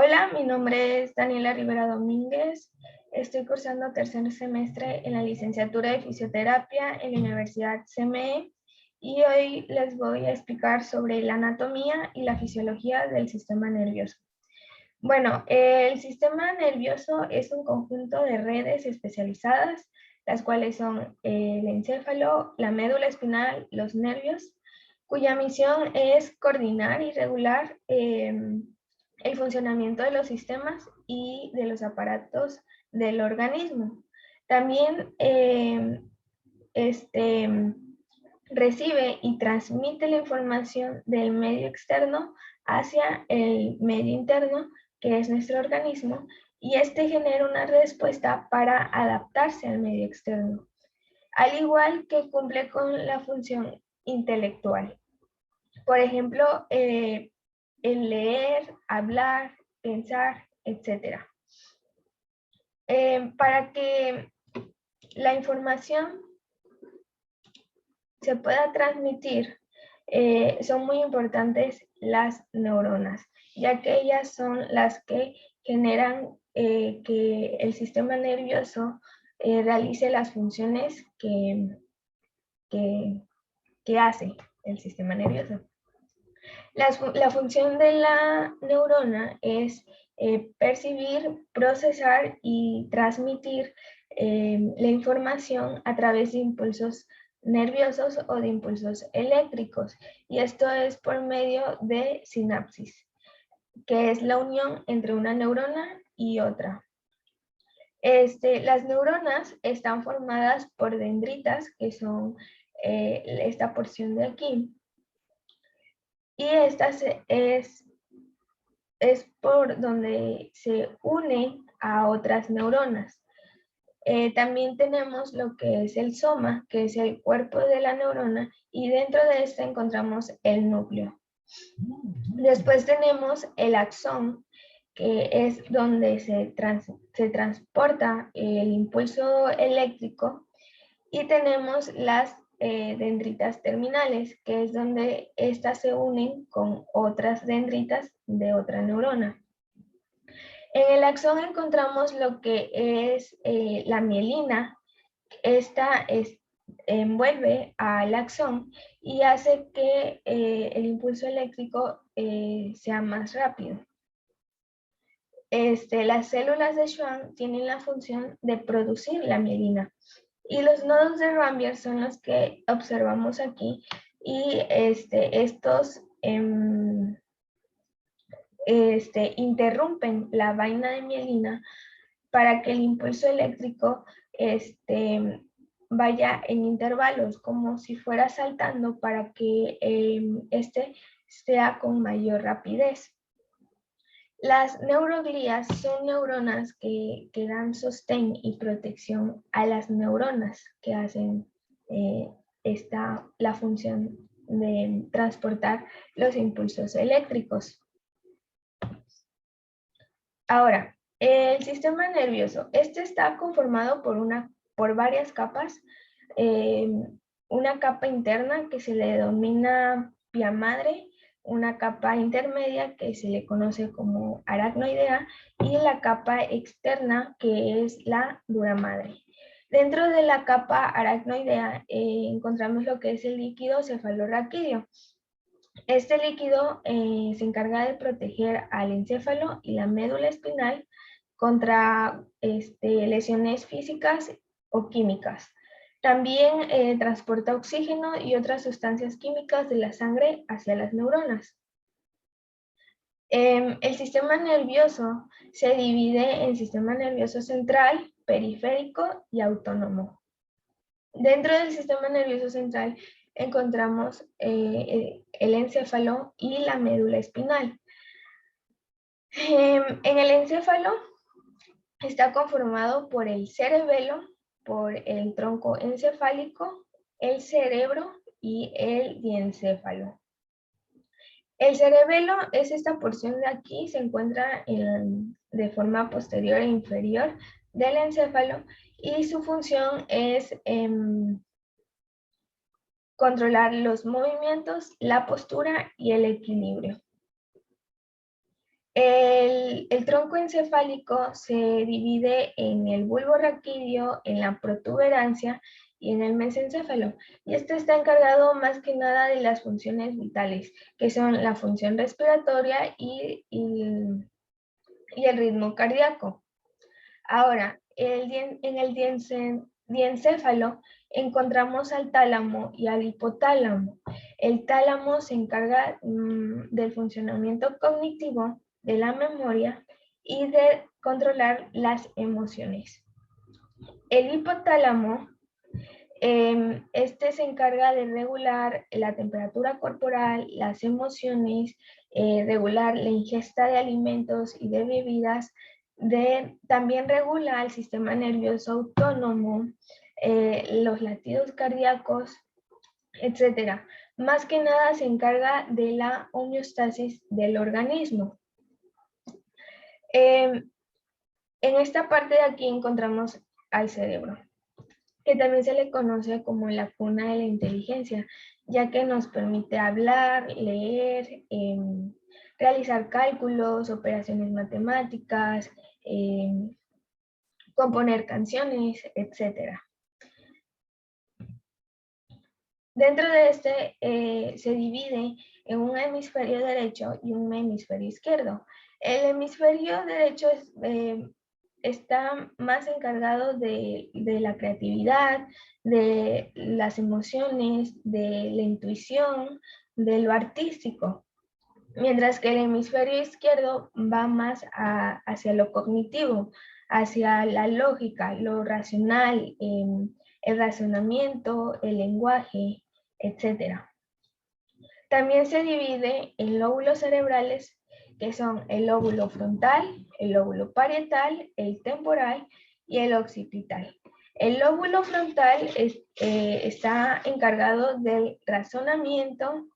Hola, mi nombre es Daniela Rivera Domínguez. Estoy cursando tercer semestre en la licenciatura de fisioterapia en la Universidad CME y hoy les voy a explicar sobre la anatomía y la fisiología del sistema nervioso. Bueno, el sistema nervioso es un conjunto de redes especializadas, las cuales son el encéfalo, la médula espinal, los nervios, cuya misión es coordinar y regular el funcionamiento de los sistemas y de los aparatos del organismo. También recibe y transmite la información del medio externo hacia el medio interno, que es nuestro organismo, y este genera una respuesta para adaptarse al medio externo, al igual que cumple con la función intelectual. Por ejemplo, el leer, hablar, pensar, etc. Para que la información se pueda transmitir, son muy importantes las neuronas, ya que ellas son las que generan que el sistema nervioso realice las funciones que hace el sistema nervioso. La función de la neurona es percibir, procesar y transmitir la información a través de impulsos nerviosos o de impulsos eléctricos. Y esto es por medio de sinapsis, que es la unión entre una neurona y otra. Las neuronas están formadas por dendritas, que son esta porción de aquí. Y esta es por donde se une a otras neuronas. También tenemos lo que es el soma, que es el cuerpo de la neurona, y dentro de este encontramos el núcleo. Después tenemos el axón, que es donde se transporta el impulso eléctrico, y tenemos las dendritas terminales, que es donde estas se unen con otras dendritas de otra neurona. En el axón encontramos lo que es la mielina. Esta envuelve al axón y hace que el impulso eléctrico sea más rápido. Las células de Schwann tienen la función de producir la mielina. Y los nodos de Rambier son los que observamos aquí, y estos interrumpen la vaina de mielina para que el impulso eléctrico vaya en intervalos, como si fuera saltando, para que sea con mayor rapidez. Las neuroglías son neuronas que dan sostén y protección a las neuronas que hacen la función de transportar los impulsos eléctricos. Ahora, el sistema nervioso, está conformado por varias capas. Una capa interna que se le denomina pia madre, una capa intermedia que se le conoce como aracnoidea, y la capa externa, que es la dura madre. Dentro de la capa aracnoidea encontramos lo que es el líquido cefalorraquídeo. Este líquido se encarga de proteger al encéfalo y la médula espinal contra lesiones físicas o químicas. También transporta oxígeno y otras sustancias químicas de la sangre hacia las neuronas. El sistema nervioso se divide en sistema nervioso central, periférico y autónomo. Dentro del sistema nervioso central encontramos el encéfalo y la médula espinal. En el encéfalo está conformado por el cerebelo, por el tronco encefálico, el cerebro y el diencéfalo. El cerebelo es esta porción de aquí, se encuentra de forma posterior e inferior del encéfalo, y su función es controlar los movimientos, la postura y el equilibrio. El tronco encefálico se divide en el bulbo raquídeo, en la protuberancia y en el mesencéfalo. Y este está encargado más que nada de las funciones vitales, que son la función respiratoria y el ritmo cardíaco. Ahora, en el diencéfalo encontramos al tálamo y al hipotálamo. El tálamo se encarga del funcionamiento cognitivo, de la memoria y de controlar las emociones. El hipotálamo, este se encarga de regular la temperatura corporal, las emociones, regular la ingesta de alimentos y de bebidas, también regula el sistema nervioso autónomo, los latidos cardíacos, etc. Más que nada se encarga de la homeostasis del organismo. En esta parte de aquí encontramos al cerebro, que también se le conoce como la cuna de la inteligencia, ya que nos permite hablar, leer, realizar cálculos, operaciones matemáticas, componer canciones, etc. Dentro de este se divide en un hemisferio derecho y un hemisferio izquierdo. El hemisferio derecho está más encargado de la creatividad, de las emociones, de la intuición, de lo artístico, mientras que el hemisferio izquierdo va más hacia lo cognitivo, hacia la lógica, lo racional, el razonamiento, el lenguaje, etc. También se divide en lóbulos cerebrales, que son el lóbulo frontal, el lóbulo parietal, el temporal y el occipital. El lóbulo frontal está encargado del razonamiento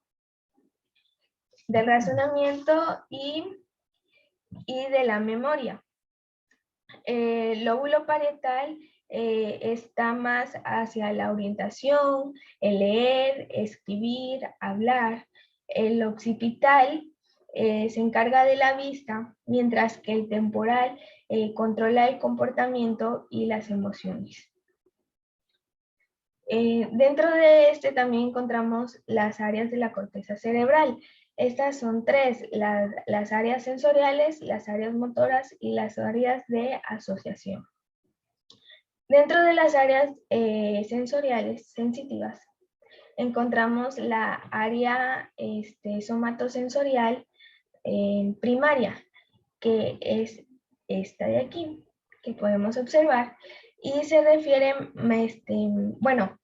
y de la memoria. El lóbulo parietal está más hacia la orientación, el leer, escribir, hablar. El occipital se encarga de la vista, mientras que el temporal controla el comportamiento y las emociones. Dentro de este también encontramos las áreas de la corteza cerebral. Estas son tres, las áreas sensoriales, las áreas motoras y las áreas de asociación. Dentro de las áreas sensoriales sensitivas, encontramos la área somatosensorial primaria, que es esta de aquí, que podemos observar, y se refiere,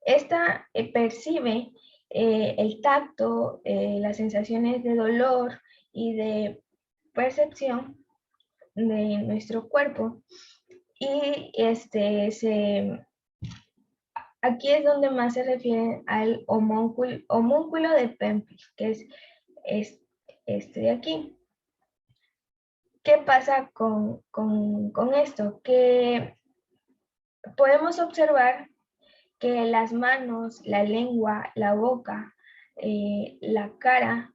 esta percibe el tacto, las sensaciones de dolor y de percepción de nuestro cuerpo. Y aquí es donde más se refiere al homúnculo de Pemphigus, que es este de aquí. ¿Qué pasa con esto? Que podemos observar que las manos, la lengua, la boca, la cara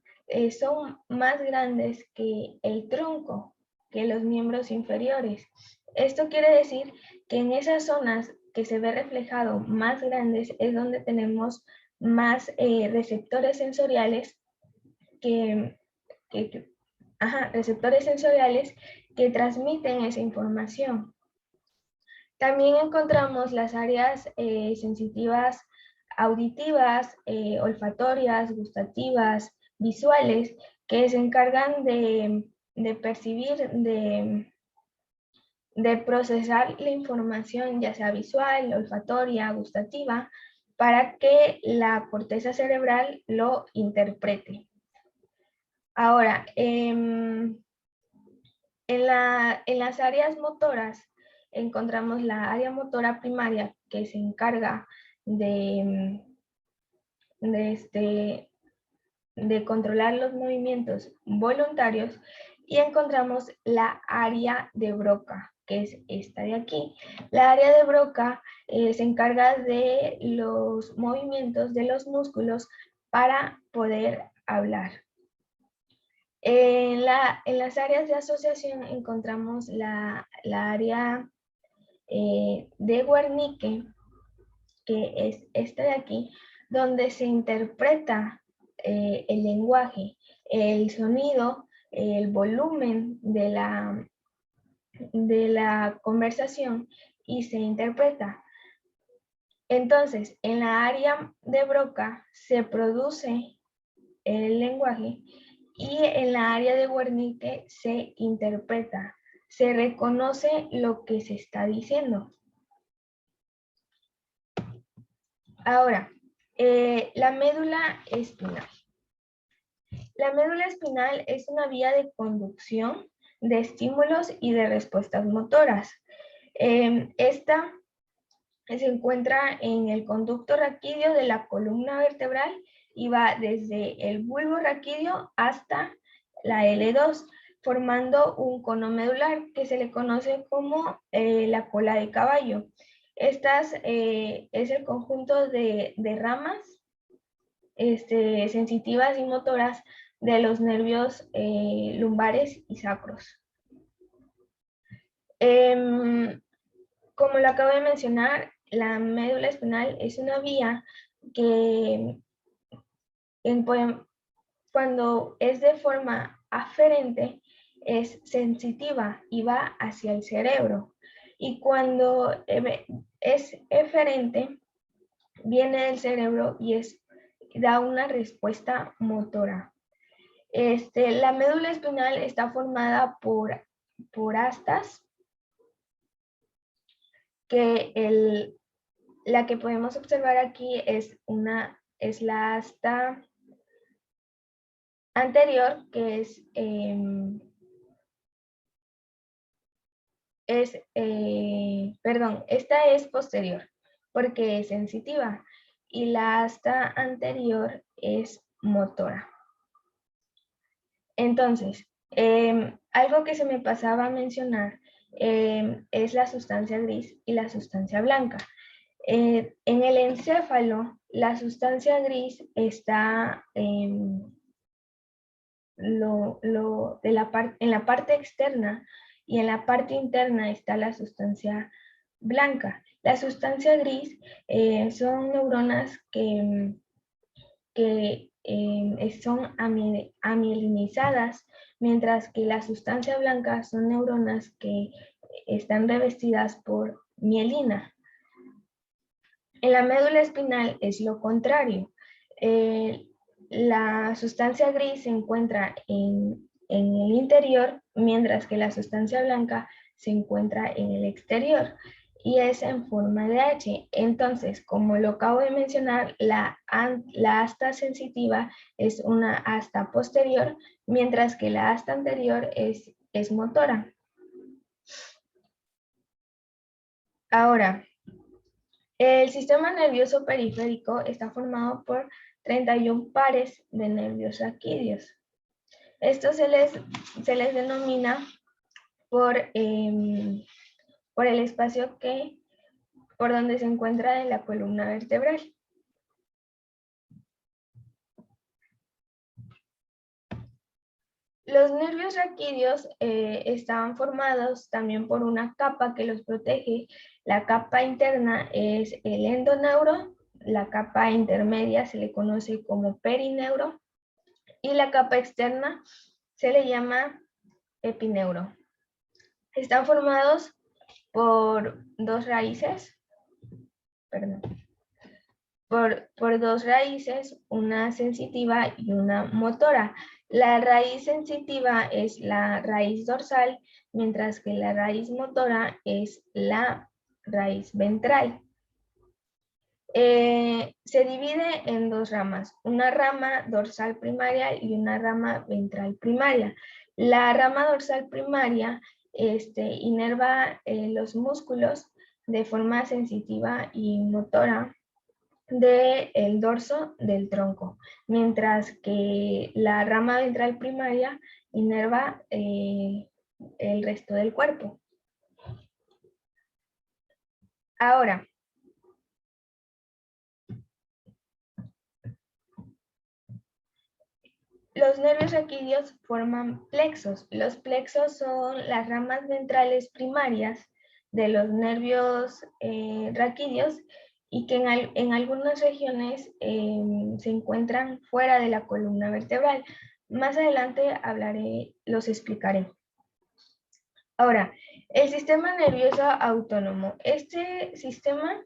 son más grandes que el tronco, que los miembros inferiores. Esto quiere decir que en esas zonas que se ve reflejado más grandes es donde tenemos más receptores sensoriales receptores sensoriales que transmiten esa información. También encontramos las áreas sensitivas auditivas, olfatorias, gustativas, visuales, que se encargan de percibir, de procesar la información, ya sea visual, olfatoria, gustativa, para que la corteza cerebral lo interprete. Ahora, en las áreas motoras encontramos la área motora primaria, que se encarga de controlar los movimientos voluntarios, y encontramos la área de Broca, que es esta de aquí. La área de Broca se encarga de los movimientos de los músculos para poder hablar. En las áreas de asociación encontramos la área de Wernicke, que es esta de aquí, donde se interpreta el lenguaje, el sonido, el volumen de la conversación y se interpreta. Entonces, en la área de Broca se produce el lenguaje y en la área de Wernicke se interpreta, se reconoce lo que se está diciendo. Ahora, la médula espinal. La médula espinal es una vía de conducción de estímulos y de respuestas motoras. Esta se encuentra en el conducto raquídeo de la columna vertebral y va desde el bulbo raquídeo hasta la L2, formando un cono medular que se le conoce como la cola de caballo. Estas es el conjunto de ramas sensitivas y motoras de los nervios lumbares y sacros. Como lo acabo de mencionar, la médula espinal es una vía que cuando es de forma aferente es sensitiva y va hacia el cerebro. Y cuando es eferente, viene del cerebro y da una respuesta motora. La médula espinal está formada por astas, que la que podemos observar aquí es la asta anterior, que esta es posterior porque es sensitiva y la asta anterior es motora. Entonces, algo que se me pasaba a mencionar es la sustancia gris y la sustancia blanca. En el encéfalo, la sustancia gris está en la parte externa y en la parte interna está la sustancia blanca. La sustancia gris son neuronas que son amielinizadas, mientras que la sustancia blanca son neuronas que están revestidas por mielina. En la médula espinal es lo contrario. La sustancia gris se encuentra en el interior, mientras que la sustancia blanca se encuentra en el exterior y es en forma de H. Entonces, como lo acabo de mencionar, la asta sensitiva es una asta posterior, mientras que la asta anterior es motora. Ahora, el sistema nervioso periférico está formado por 31 pares de nervios raquídeos. Esto se les denomina por el espacio por donde se encuentra en la columna vertebral. Los nervios raquídeos estaban formados también por una capa que los protege. La capa interna es el endoneuro, la capa intermedia se le conoce como perineuro y la capa externa se le llama epineuro. Están formados por dos raíces, por dos raíces, una sensitiva y una motora. La raíz sensitiva es la raíz dorsal, mientras que la raíz motora es la raíz ventral. Se divide en dos ramas, una rama dorsal primaria y una rama ventral primaria. La rama dorsal primaria inerva los músculos de forma sensitiva y motora del dorso del tronco, mientras que la rama ventral primaria inerva el resto del cuerpo. Ahora, los nervios raquídeos forman plexos. Los plexos son las ramas ventrales primarias de los nervios raquídeos y que en algunas regiones se encuentran fuera de la columna vertebral. Más adelante los explicaré. Ahora, el sistema nervioso autónomo. Este sistema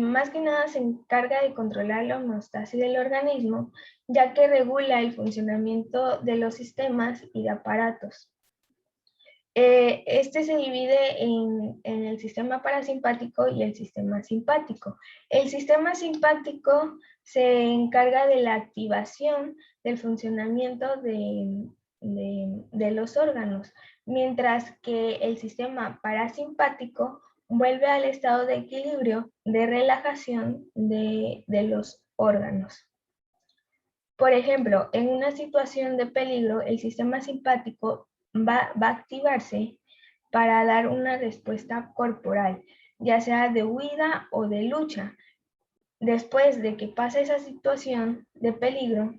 más que nada se encarga de controlar la homeostasis del organismo, ya que regula el funcionamiento de los sistemas y de aparatos. Este se divide en el sistema parasimpático y el sistema simpático. El sistema simpático se encarga de la activación del funcionamiento de los órganos, mientras que el sistema parasimpático vuelve al estado de equilibrio, de relajación de los órganos. Por ejemplo, en una situación de peligro, el sistema simpático va a activarse para dar una respuesta corporal, ya sea de huida o de lucha. Después de que pasa esa situación de peligro,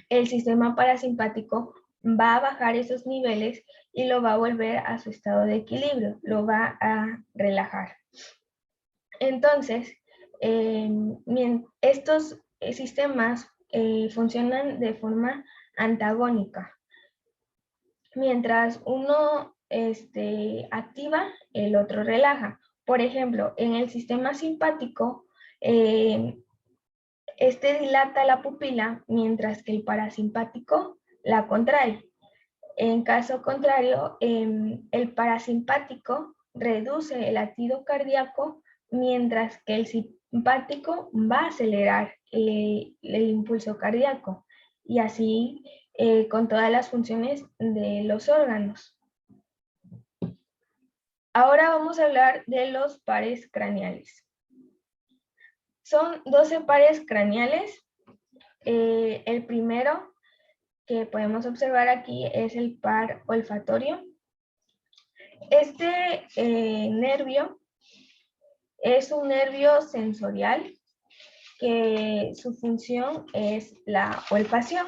el sistema parasimpático va a bajar esos niveles y lo va a volver a su estado de equilibrio, lo va a relajar. Entonces, estos sistemas funcionan de forma antagónica. Mientras uno activa, el otro relaja. Por ejemplo, en el sistema simpático, dilata la pupila, mientras que el parasimpático la contrae. En caso contrario, el parasimpático reduce el latido cardíaco, mientras que el simpático va a acelerar el impulso cardíaco, y así con todas las funciones de los órganos. Ahora vamos a hablar de los pares craneales. Son 12 pares craneales. El primero que podemos observar aquí es el par olfatorio. Este nervio es un nervio sensorial que su función es la olfacción.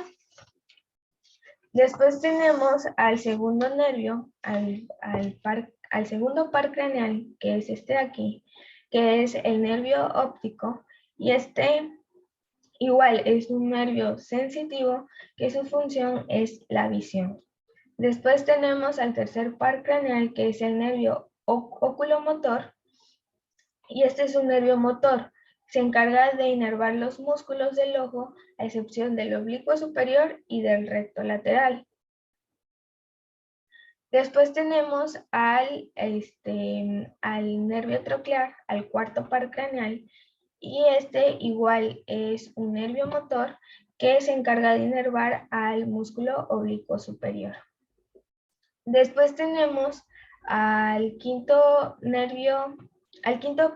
Después tenemos al segundo nervio, al segundo par craneal, que es este de aquí, que es el nervio óptico, y este igual es un nervio sensitivo que su función es la visión. Después tenemos al tercer par craneal, que es el nervio oculomotor, y este es un nervio motor. Se encarga de inervar los músculos del ojo, a excepción del oblicuo superior y del recto lateral. Después tenemos al nervio troclear, al cuarto par craneal, y este igual es un nervio motor que se encarga de inervar al músculo oblicuo superior. Después tenemos al quinto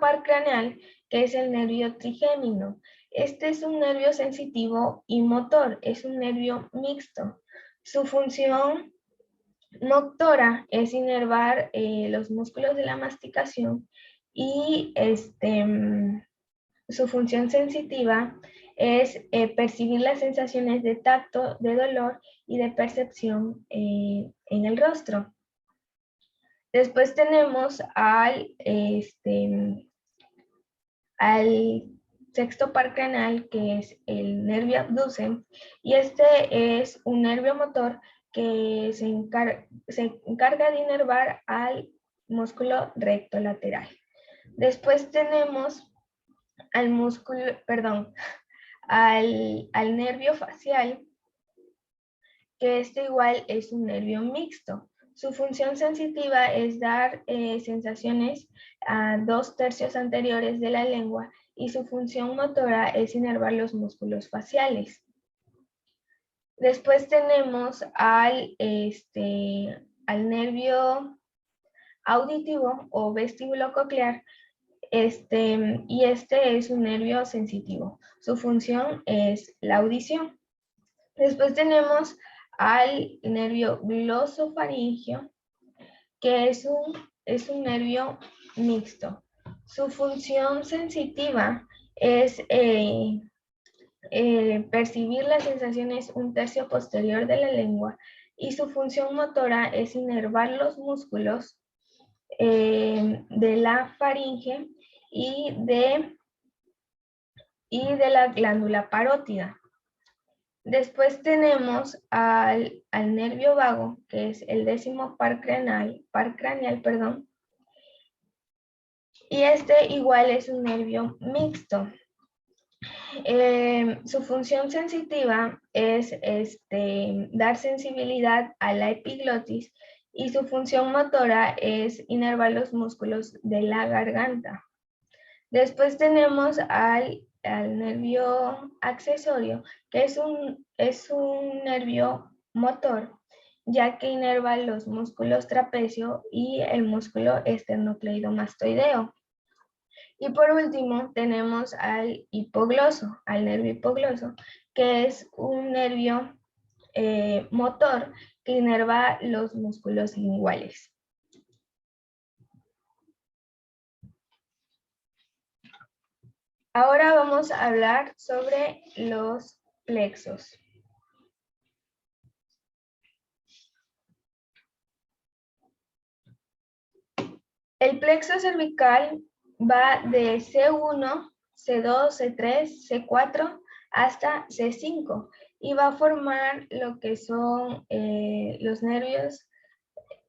par craneal, que es el nervio trigémino. Este es un nervio sensitivo y motor, es un nervio mixto. Su función motora es inervar los músculos de la masticación, y su función sensitiva es percibir las sensaciones de tacto, de dolor y de percepción en el rostro. Después tenemos al sexto par craneal, que es el nervio abducens, y este es un nervio motor que se encarga de inervar al músculo recto lateral. Después tenemos al nervio facial, que este igual es un nervio mixto. Su función sensitiva es dar sensaciones a 2/3 anteriores de la lengua, y su función motora es inervar los músculos faciales. Después tenemos al nervio auditivo o vestíbulo coclear, y este es un nervio sensitivo. Su función es la audición. Después tenemos al nervio glosofaringeo, que es un nervio mixto. Su función sensitiva es percibir las sensaciones un tercio posterior de la lengua y su función motora es inervar los músculos de la faringe y de la glándula parótida. Después tenemos al nervio vago, que es el 10º par craneal, y este igual es un nervio mixto. Su función sensitiva es dar sensibilidad a la epiglotis y su función motora es inervar los músculos de la garganta. Después tenemos al nervio accesorio, que es un nervio motor, ya que inerva los músculos trapecio y el músculo esternocleidomastoideo. Y por último tenemos al hipogloso, al nervio hipogloso, que es un nervio motor que inerva los músculos linguales. Ahora vamos a hablar sobre los plexos. El plexo cervical va de C1, C2, C3, C4 hasta C5 y va a formar lo que son los nervios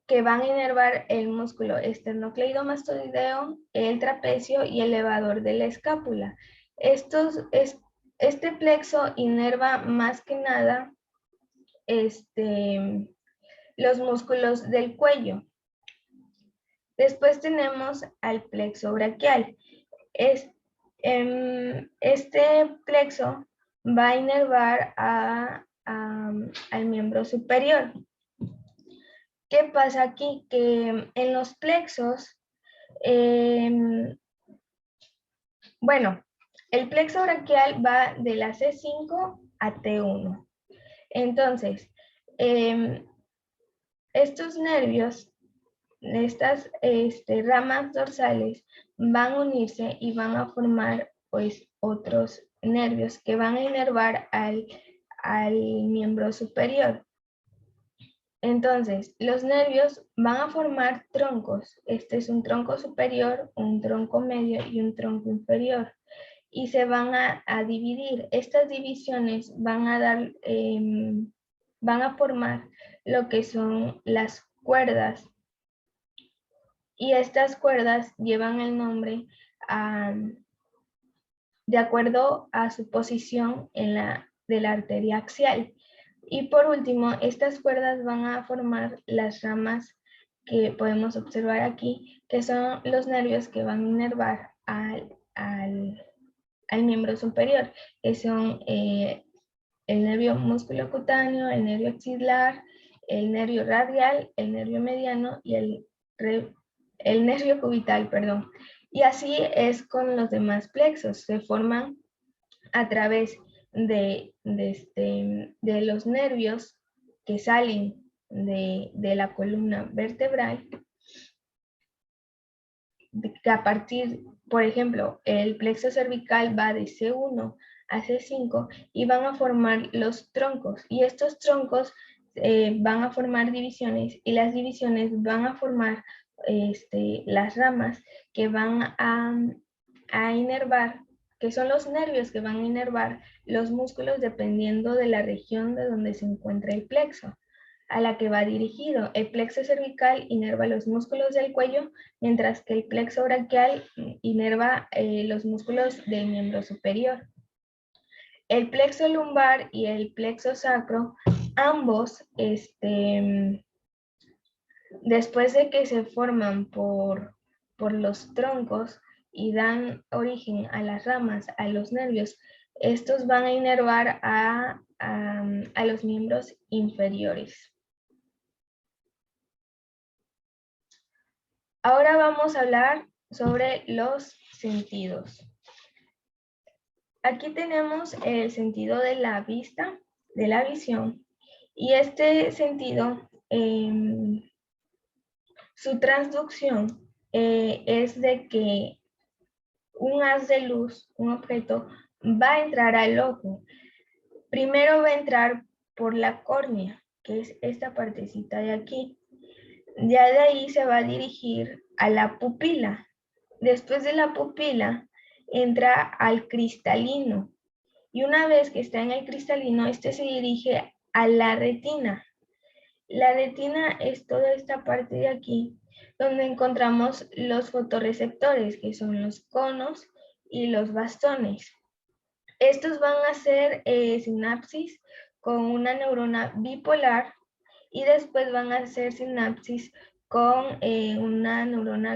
que van a inervar el músculo esternocleidomastoideo, el trapecio y el elevador de la escápula. Este plexo inerva más que nada los músculos del cuello. Después tenemos al plexo braquial. Este plexo va a inervar al miembro superior. ¿Qué pasa aquí? Que en los plexos, bueno, el plexo braquial va de la C5 a T1. Entonces, estos nervios, estas ramas dorsales van a unirse y van a formar pues otros nervios que van a inervar al miembro superior. Entonces, los nervios van a formar troncos. Este es un tronco superior, un tronco medio y un tronco inferior. Y se van a dividir. Estas divisiones van a formar lo que son las cuerdas. Y estas cuerdas llevan el nombre de acuerdo a su posición de la arteria axial. Y por último, estas cuerdas van a formar las ramas que podemos observar aquí, que son los nervios que van a inervar al miembro superior, que son el nervio musculocutáneo, el nervio axilar, el nervio radial, el nervio mediano y el nervio cubital, perdón. Y así es con los demás plexos, se forman a través de los nervios que salen de la columna vertebral, que a partir, por ejemplo, el plexo cervical va de C1 a C5 y van a formar los troncos, y estos troncos van a formar divisiones y las divisiones van a formar las ramas que van a inervar, que son los nervios que van a inervar los músculos dependiendo de la región de donde se encuentra el plexo a la que va dirigido. El plexo cervical inerva los músculos del cuello, mientras que el plexo braquial inerva los músculos del miembro superior. El plexo lumbar y el plexo sacro, ambos, después de que se forman por los troncos y dan origen a las ramas, a los nervios, estos van a inervar a los miembros inferiores. Ahora vamos a hablar sobre los sentidos. Aquí tenemos el sentido de la vista, de la visión, y este sentido, su transducción es de que un haz de luz, un objeto, va a entrar al ojo. Primero va a entrar por la córnea, que es esta partecita de aquí. Ya de ahí se va a dirigir a la pupila. Después de la pupila entra al cristalino. Y una vez que está en el cristalino, este se dirige a la retina. La retina es toda esta parte de aquí donde encontramos los fotorreceptores, que son los conos y los bastones. Estos van a hacer sinapsis con una neurona bipolar y después van a hacer sinapsis con una neurona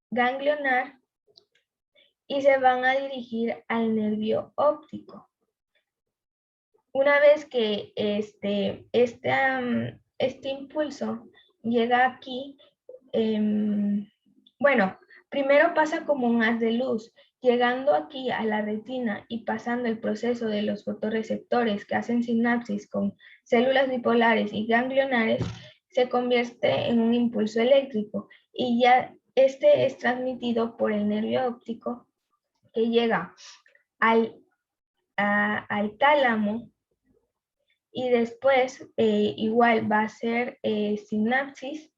ganglionar y se van a dirigir al nervio óptico. Una vez que este impulso llega aquí, bueno, primero pasa como un haz de luz, llegando aquí a la retina y pasando el proceso de los fotorreceptores que hacen sinapsis con células bipolares y ganglionares, se convierte en un impulso eléctrico y ya este es transmitido por el nervio óptico que llega al tálamo y después igual va a ser sinapsis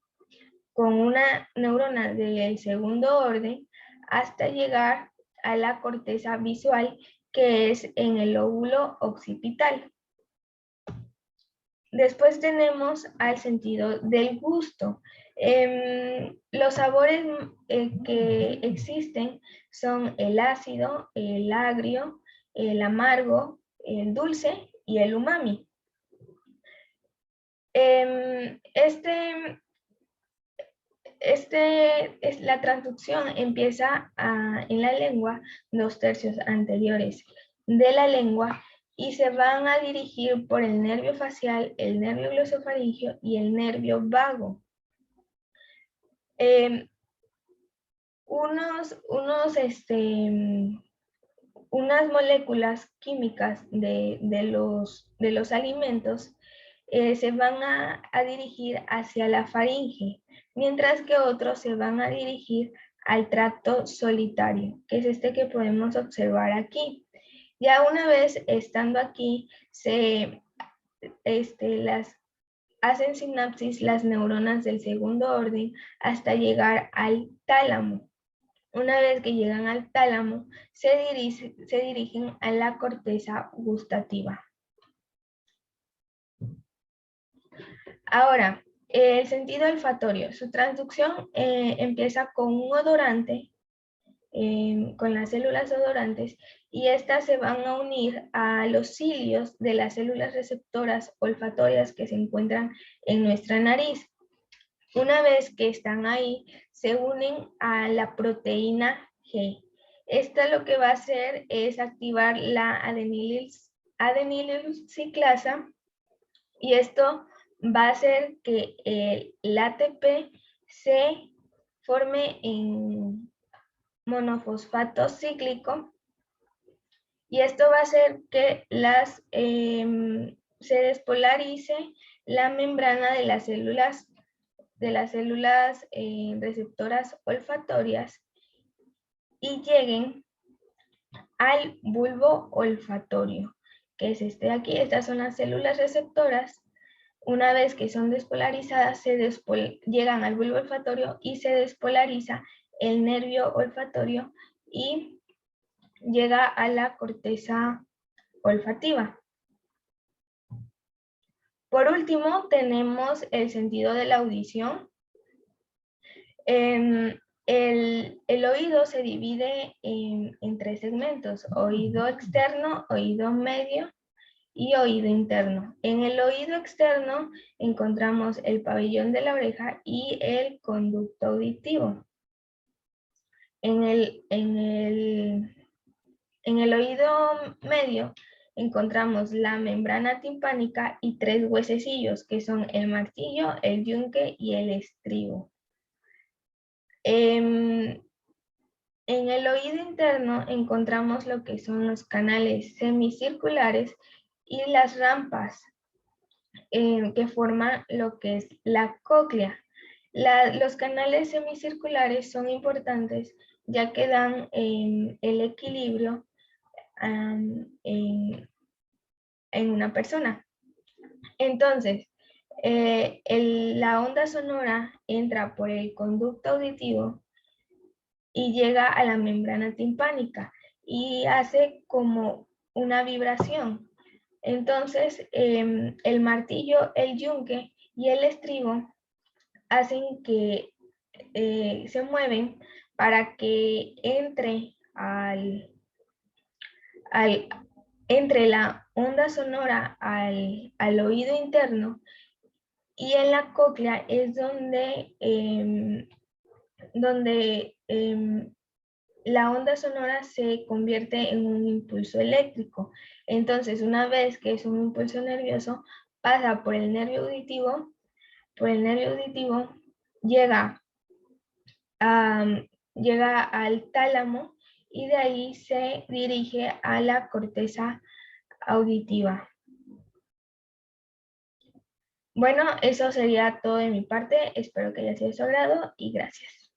con una neurona del segundo orden hasta llegar a la corteza visual, que es en el lóbulo occipital. Después tenemos al sentido del gusto. Los sabores que existen son el ácido, el agrio, el amargo, el dulce y el umami. La transducción empieza en la lengua, 2/3 anteriores de la lengua, y se van a dirigir por el nervio facial, el nervio glosofaringeo y el nervio vago. Unas moléculas químicas de los alimentos se van a dirigir hacia la faringe, mientras que otros se van a dirigir al tracto solitario, que es este que podemos observar aquí. Ya una vez estando aquí, hacen sinapsis las neuronas del segundo orden hasta llegar al tálamo. Una vez que llegan al tálamo, se dirigen a la corteza gustativa. Ahora, el sentido olfatorio. Su transducción empieza con un odorante, con las células odorantes, y estas se van a unir a los cilios de las células receptoras olfatorias que se encuentran en nuestra nariz. Una vez que están ahí, se unen a la proteína G. Esta lo que va a hacer es activar la adenilciclasa y esto va a hacer que el ATP se forme en monofosfato cíclico y esto va a hacer que se despolarice la membrana de las células receptoras olfatorias y lleguen al bulbo olfatorio, que es este de aquí. Estas son las células receptoras. Una vez que son despolarizadas, llegan al bulbo olfatorio y se despolariza el nervio olfatorio y llega a la corteza olfativa. Por último, tenemos el sentido de la audición. El oído se divide en 3 segmentos: oído externo, oído medio y oído interno. En el oído externo encontramos el pabellón de la oreja y el conducto auditivo. En el oído medio encontramos la membrana timpánica y 3 huesecillos, que son el martillo, el yunque y el estribo. En el oído interno encontramos lo que son los canales semicirculares y las rampas que forman lo que es la cóclea. Los canales semicirculares son importantes ya que dan el equilibrio en una persona. Entonces, la onda sonora entra por el conducto auditivo y llega a la membrana timpánica y hace como una vibración. Entonces, el martillo, el yunque y el estribo hacen que se mueven para que entre entre la onda sonora al oído interno, y en la cóclea es donde la onda sonora se convierte en un impulso eléctrico. Entonces, una vez que es un impulso nervioso, pasa por el nervio auditivo, llega, llega al tálamo y de ahí se dirige a la corteza auditiva. Bueno, eso sería todo de mi parte. Espero que haya sido de su agrado y gracias.